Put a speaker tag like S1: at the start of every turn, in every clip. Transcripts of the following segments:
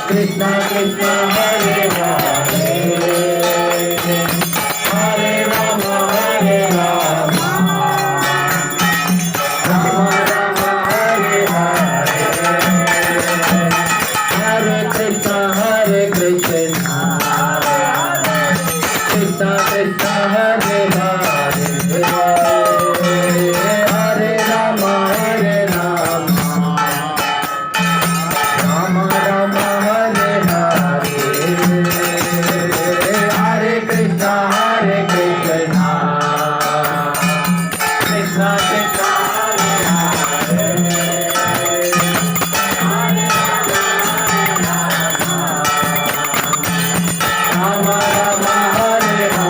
S1: Krishna Krishna Hare Hare Hare Rama Hare Rama Rama Rama Hare Hare Hare Krishna Krishna Krishna Hare Hare Hare Rama Hare Rama Rama Rama Hare Hare Hare Krishna Krishna Krishna Krishna Hare Hare Rama Rama Hare Hare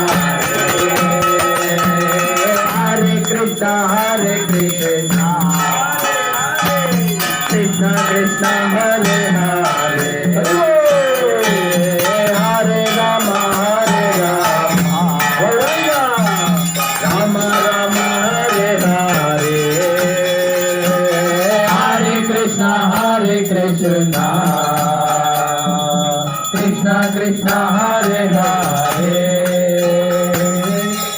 S1: Hare Krishna Krishna Krishna Krishna Hare Hare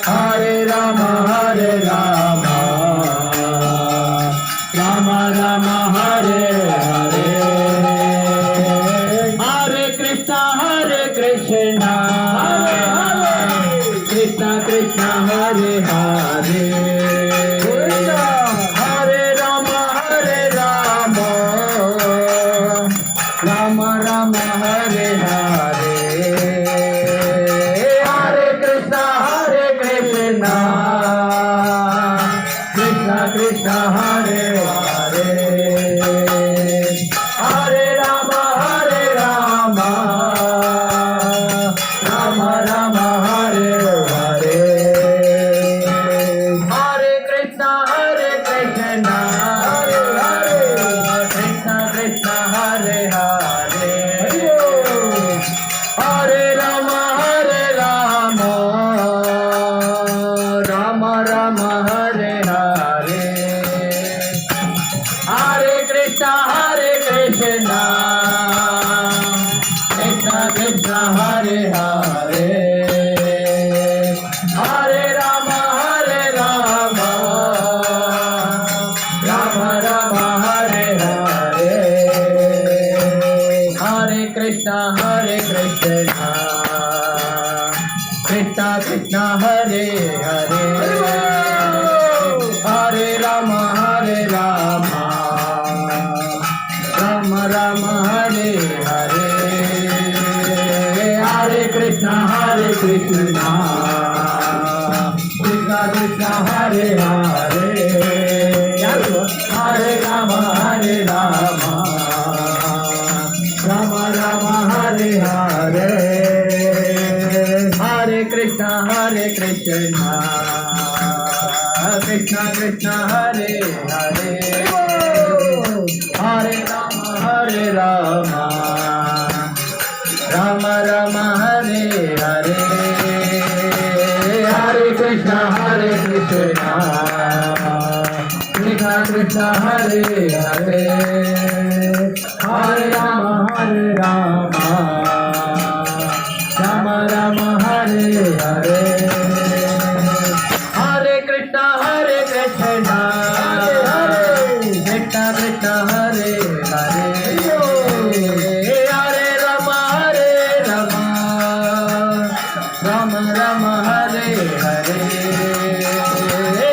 S1: Hare Rama Rama Rama Hare Hare Hare Krishna Krishna Krishna Krishna Hare Hare Hare Rama Rama Rama Hare Hare Hare Krishna Krishna Krishna Krishna Hare Hare Hare Rama Rama Rama Hare Hare Hare Krishna Krishna Krishna Krishna Hare Hare Hare Rama Rama Rama Rama Hare Hare Hare Krishna Krishna Krishna Krishna Hare Hare Hare Rama Rama Rama Hare Hare Hare Krishna Krishna Krishna Krishna Hare Hare Hare Rama Rama Rama Rama Hare Hare Hare Krishna Krishna Krishna Krishna Hare Hare Hare Rama Rama Rama Rama Hare Hare Hare Krishna Krishna Krishna Krishna Hare Hare Hare Rama Rama Rama Rama Hare Hare Hare Krishna Krishna Krishna Krishna Hare Hare Hare Rama Rama Rama Hare Hare Hare Krishna Krishna Krishna Krishna Hare Hare Hare Rama Rama Rama Hare Hare Hare Krishna Krishna Krishna Krishna Hare Hare Hare Rama Rama Rama Hare Hare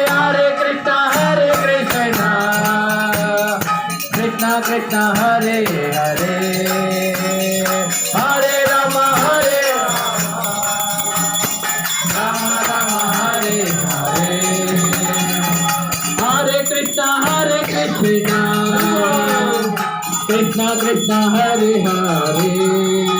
S1: Hare Krishna Krishna Krishna Krishna Hare Hare Hare Rama Rama Rama Hare Hare Hare Krishna Krishna Krishna Krishna Hare Hare